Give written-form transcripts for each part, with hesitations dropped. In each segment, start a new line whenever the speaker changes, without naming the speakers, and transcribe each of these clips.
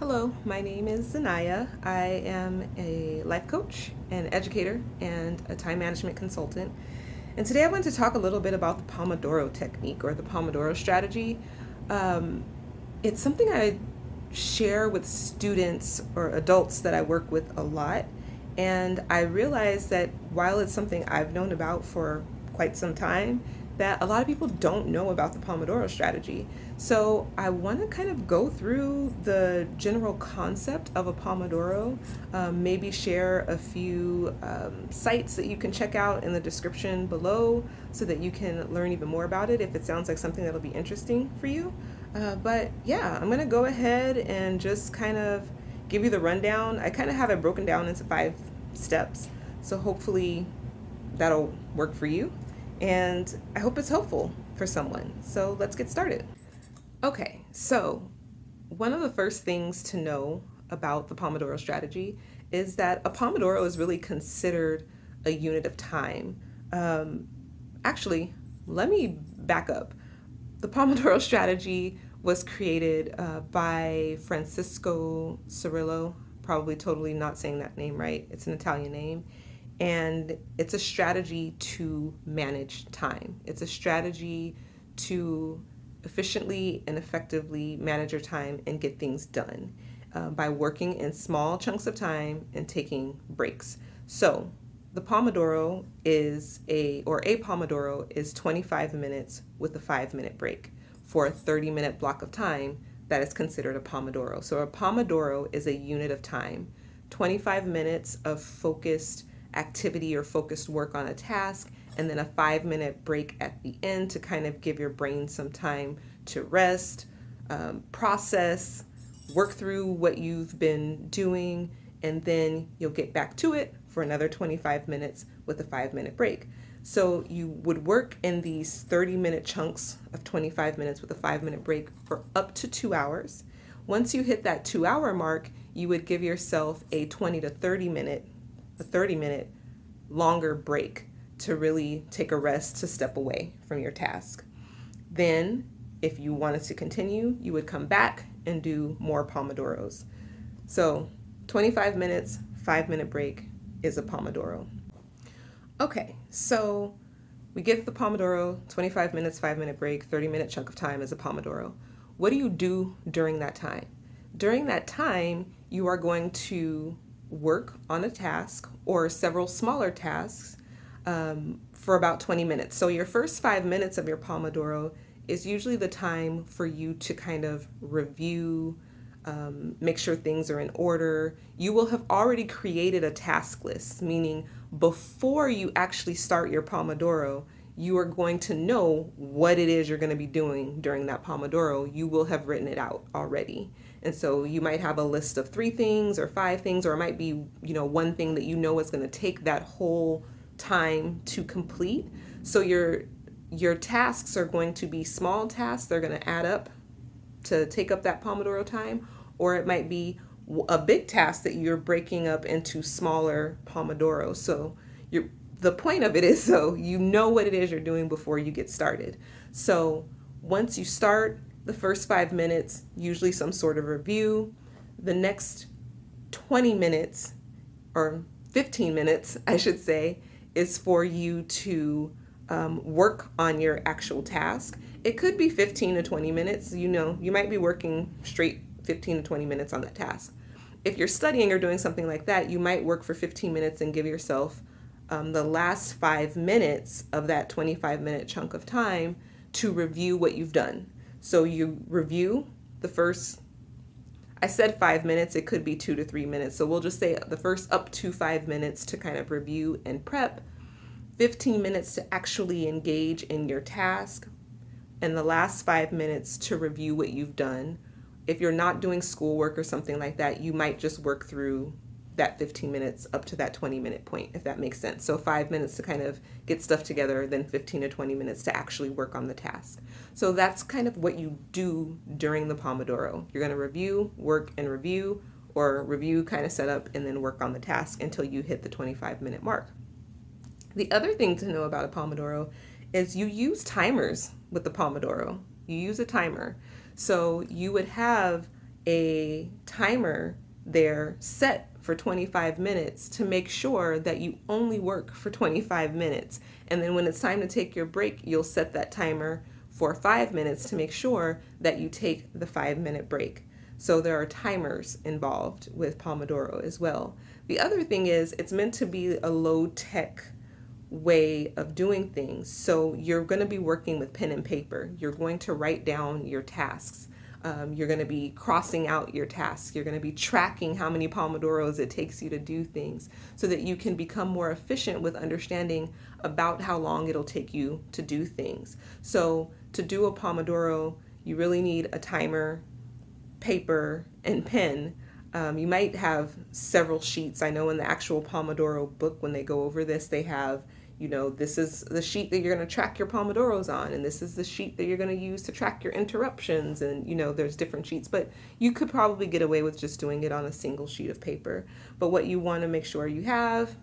Hello, my name is Zanaya. I am a life coach, an educator, and a time management consultant. And today I want to talk a little bit about the Pomodoro Technique or the Pomodoro strategy. Um, it's something I share with students or adults that I work with a lot. And I realize that while it's something I've known about for quite some time, that a lot of people don't know about the Pomodoro strategy. So I want to kind of go through the general concept of a Pomodoro, maybe share a few sites that you can check out in the description below so that you can learn even more about it if it sounds like something that'll be interesting for you. But yeah, I'm going to go ahead and just kind of give you the rundown. I kind of have it broken down into 5 steps. So hopefully that'll work for you. And I hope it's helpful for someone. So let's get started. Okay, so one of the first things to know about the Pomodoro strategy is that a Pomodoro is really considered a unit of time. Um, Actually, let me back up. The Pomodoro strategy was created by Francisco Cirillo, probably totally not saying that name right. It's an Italian name. And it's a strategy to manage time. It's a strategy to efficiently and effectively manage your time and get things done by working in small chunks of time and taking breaks. So, the Pomodoro a Pomodoro is 25 minutes with a 5-minute break for a 30-minute block of time that is considered a Pomodoro. So a Pomodoro is a unit of time, 25 minutes of focused activity or focused work on a task, and then a 5-minute break at the end to kind of give your brain some time to rest, process, work through what you've been doing, and then you'll get back to it for another 25 minutes with a 5-minute break. So you would work in these 30-minute chunks of 25 minutes with a 5-minute break for up to 2 hours. Once you hit that 2-hour mark, you would give yourself a 20 to 30-minute longer break to really take a rest, to step away from your task. Then, if you wanted to continue, you would come back and do more Pomodoros. So 25 minutes, 5-minute break is a Pomodoro. Okay, so we get the Pomodoro, 25 minutes, 5-minute break, 30-minute chunk of time is a Pomodoro. What do you do during that time? During that time, you are going to work on a task or several smaller tasks for about 20 minutes. So your first 5 minutes of your Pomodoro is usually the time for you to kind of review, make sure things are in order. You will have already created a task list, meaning before you actually start your Pomodoro, you are going to know what it is you're going to be doing during that Pomodoro. You will have written it out already. And so you might have a list of 3 things or 5 things, or it might be, one thing that you know is going to take that whole time to complete. So your tasks are going to be small tasks. They're going to add up to take up that Pomodoro time, or it might be a big task that you're breaking up into smaller Pomodoros. So the point of it is so you know what it is you're doing before you get started. So once you start the first 5 minutes, usually some sort of review, the next 20 minutes or 15 minutes, I should say, is for you to work on your actual task. It could be 15 to 20 minutes. You might be working straight 15 to 20 minutes on that task. If you're studying or doing something like that, you might work for 15 minutes and give yourself the last 5 minutes of that 25-minute chunk of time to review what you've done. So you review the first, I said 5 minutes, it could be 2 to 3 minutes. So we'll just say the first up to 5 minutes to kind of review and prep, 15 minutes to actually engage in your task, and the last 5 minutes to review what you've done. If you're not doing schoolwork or something like that, you might just work through that 15 minutes up to that 20-minute point, if that makes sense. So 5 minutes to kind of get stuff together, then 15 to 20 minutes to actually work on the task. So that's kind of what you do during the Pomodoro. You're going to review, work, and review, or review, kind of set up, and then work on the task until you hit the 25-minute mark. The other thing to know about a Pomodoro is you use timers with the Pomodoro. You use a timer. So you would have a timer there set for 25 minutes to make sure that you only work for 25 minutes. And then when it's time to take your break, you'll set that timer for 5 minutes to make sure that you take the 5-minute break. So there are timers involved with Pomodoro as well. The other thing is it's meant to be a low-tech way of doing things. So you're going to be working with pen and paper. You're going to write down your tasks. You're going to be crossing out your tasks. You're going to be tracking how many Pomodoros it takes you to do things so that you can become more efficient with understanding about how long it'll take you to do things. So to do a Pomodoro, you really need a timer, paper, and pen. You might have several sheets. I know in the actual Pomodoro book, when they go over this, they have, this is the sheet that you're going to track your Pomodoros on, and this is the sheet that you're going to use to track your interruptions, and there's different sheets, but you could probably get away with just doing it on a single sheet of paper. But what you want to make sure you have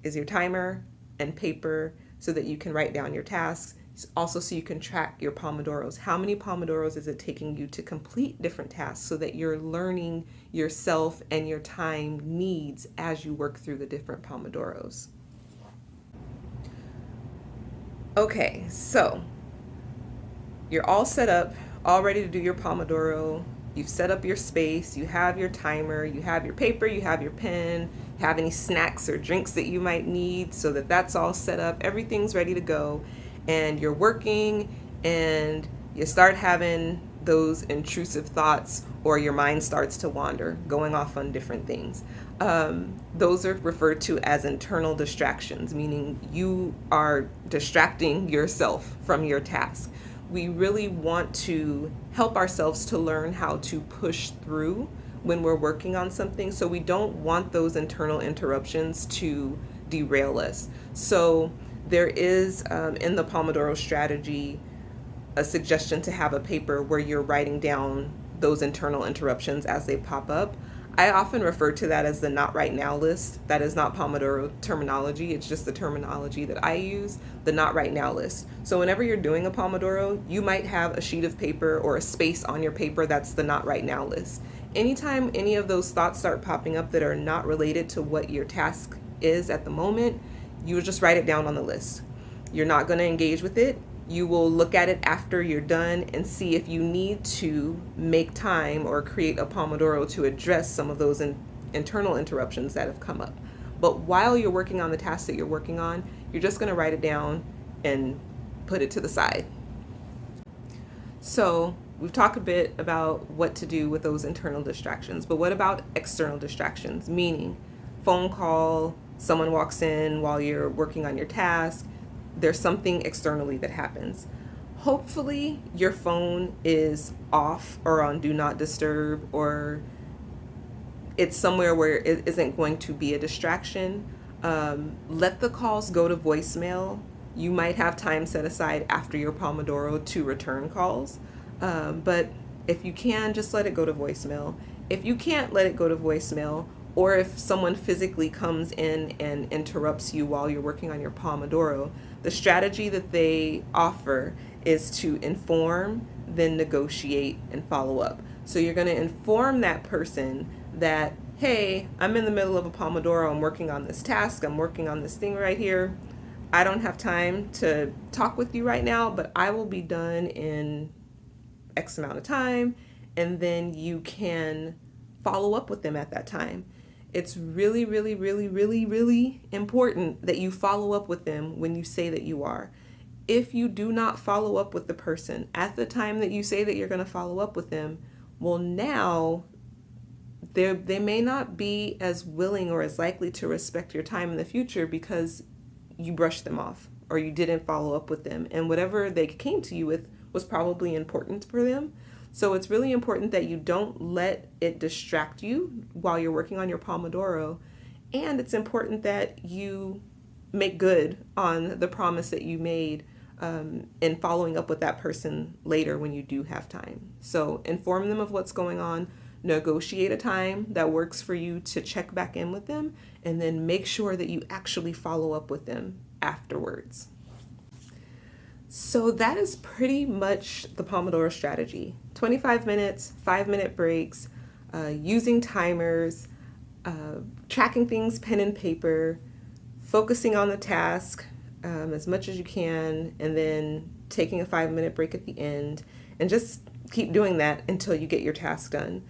is your timer and paper so that you can write down your tasks. Also, so you can track your Pomodoros. How many Pomodoros is it taking you to complete different tasks so that you're learning yourself and your time needs as you work through the different Pomodoros? Okay, so you're all set up, all ready to do your Pomodoro. You've set up your space, you have your timer, you have your paper, you have your pen, have any snacks or drinks that you might need so that that's all set up. Everything's ready to go. And you're working and you start having those intrusive thoughts, or your mind starts to wander, going off on different things. Those are referred to as internal distractions, meaning you are distracting yourself from your task. We really want to help ourselves to learn how to push through when we're working on something, so we don't want those internal interruptions to derail us. So there is, in the Pomodoro strategy, a suggestion to have a paper where you're writing down those internal interruptions as they pop up. I often refer to that as the not right now list. That is not Pomodoro terminology. It's just the terminology that I use, the not right now list. So whenever you're doing a Pomodoro, you might have a sheet of paper or a space on your paper that's the not right now list. Anytime any of those thoughts start popping up that are not related to what your task is at the moment, you would just write it down on the list. You're not going to engage with it. You will look at it after you're done and see if you need to make time or create a Pomodoro to address some of those internal interruptions that have come up. But while you're working on the task that you're working on, you're just going to write it down and put it to the side. So we've talked a bit about what to do with those internal distractions, but what about external distractions? Meaning phone call, someone walks in while you're working on your task, there's something externally that happens. Hopefully your phone is off or on do not disturb, or it's somewhere where it isn't going to be a distraction. Let the calls go to voicemail. You might have time set aside after your Pomodoro to return calls, but if you can, just let it go to voicemail. If you can't let it go to voicemail, or if someone physically comes in and interrupts you while you're working on your Pomodoro, the strategy that they offer is to inform, then negotiate, and follow up. So you're going to inform that person that, hey, I'm in the middle of a Pomodoro, I'm working on this task, I'm working on this thing right here. I don't have time to talk with you right now, but I will be done in X amount of time, and then you can follow up with them at that time. It's really, really, really, really, really important that you follow up with them when you say that you are. If you do not follow up with the person at the time that you say that you're going to follow up with them, well, now they may not be as willing or as likely to respect your time in the future because you brushed them off or you didn't follow up with them. And whatever they came to you with was probably important for them. So it's really important that you don't let it distract you while you're working on your Pomodoro. And it's important that you make good on the promise that you made in following up with that person later when you do have time. So inform them of what's going on, negotiate a time that works for you to check back in with them, and then make sure that you actually follow up with them afterwards. So that is pretty much the Pomodoro strategy. 25 minutes, 5-minute breaks, using timers, tracking things pen and paper, focusing on the task as much as you can, and then taking a 5-minute break at the end, and just keep doing that until you get your task done.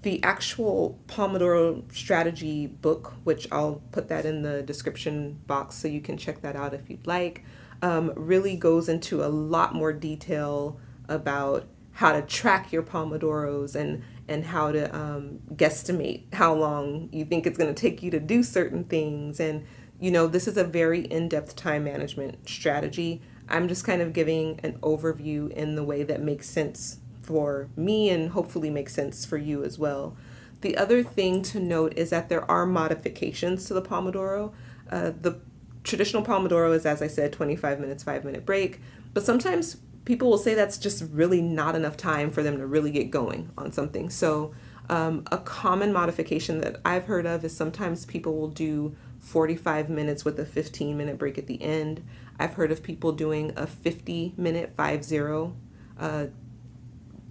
The actual Pomodoro strategy book, which I'll put that in the description box so you can check that out if you'd like, really goes into a lot more detail about how to track your Pomodoros and how to guesstimate how long you think it's going to take you to do certain things. And, this is a very in-depth time management strategy. I'm just kind of giving an overview in the way that makes sense for me and hopefully makes sense for you as well. The other thing to note is that there are modifications to the Pomodoro. The traditional Pomodoro is, as I said, 25 minutes, 5-minute break, but sometimes people will say that's just really not enough time for them to really get going on something. So a common modification that I've heard of is sometimes people will do 45 minutes with a 15-minute break at the end. I've heard of people doing a 50-minute 50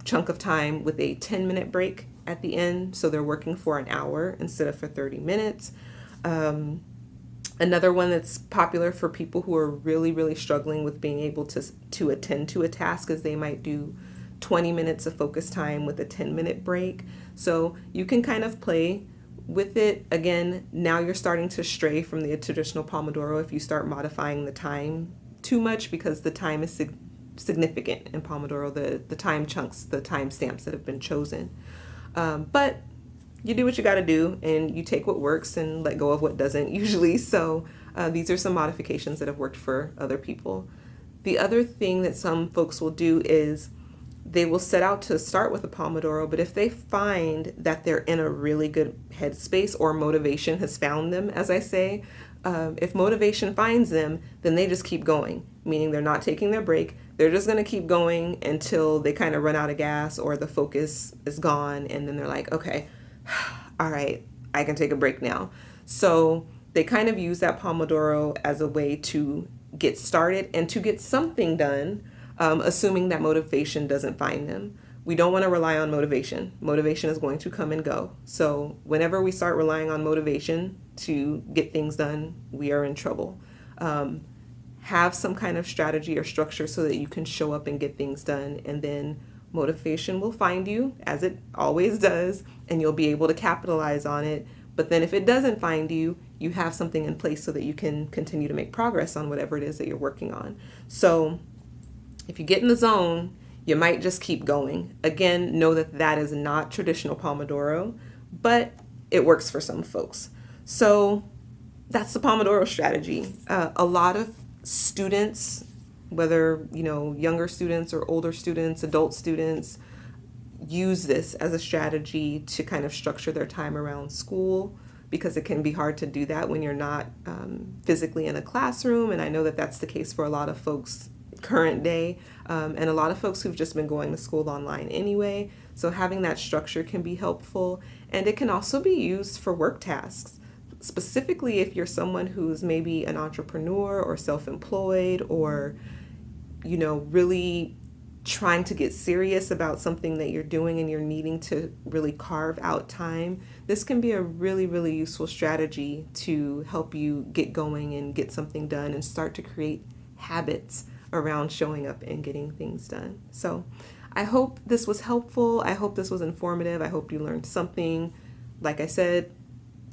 chunk of time with a 10-minute break at the end. So they're working for an hour instead of for 30 minutes. Another one that's popular for people who are really, really struggling with being able to attend to a task is they might do 20 minutes of focus time with a 10-minute break. So you can kind of play with it. Again, now you're starting to stray from the traditional Pomodoro if you start modifying the time too much, because the time is significant in Pomodoro, the time chunks, the time stamps that have been chosen. But you do what you got to do, and you take what works and let go of what doesn't usually. So these are some modifications that have worked for other people. The other thing that some folks will do is they will set out to start with a Pomodoro, but if they find that they're in a really good headspace or motivation has found them, as I say, if motivation finds them, then they just keep going, meaning they're not taking their break. They're just going to keep going until they kind of run out of gas or the focus is gone. And then they're like, okay, all right, I can take a break now. So they kind of use that Pomodoro as a way to get started and to get something done, assuming that motivation doesn't find them. We don't want to rely on motivation. Motivation is going to come and go. So whenever we start relying on motivation to get things done, we are in trouble. Have some kind of strategy or structure so that you can show up and get things done, and then motivation will find you, as it always does, and you'll be able to capitalize on it. But then if it doesn't find you, you have something in place so that you can continue to make progress on whatever it is that you're working on. So if you get in the zone, you might just keep going. Again, know that that is not traditional Pomodoro, but it works for some folks. So that's the Pomodoro strategy. A lot of students, whether younger students or older students, adult students, use this as a strategy to kind of structure their time around school, because it can be hard to do that when you're not physically in a classroom. And I know that that's the case for a lot of folks current day, and a lot of folks who've just been going to school online anyway. So having that structure can be helpful, and it can also be used for work tasks. Specifically, if you're someone who's maybe an entrepreneur or self-employed, or really trying to get serious about something that you're doing and you're needing to really carve out time, this can be a really, really useful strategy to help you get going and get something done and start to create habits around showing up and getting things done. So I hope this was helpful. I hope this was informative. I hope you learned something. Like I said,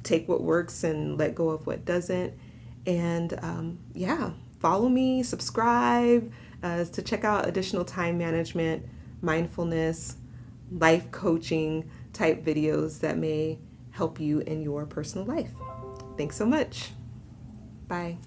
take what works and let go of what doesn't. And follow me, subscribe to check out additional time management, mindfulness, life coaching type videos that may help you in your personal life. Thanks so much. Bye.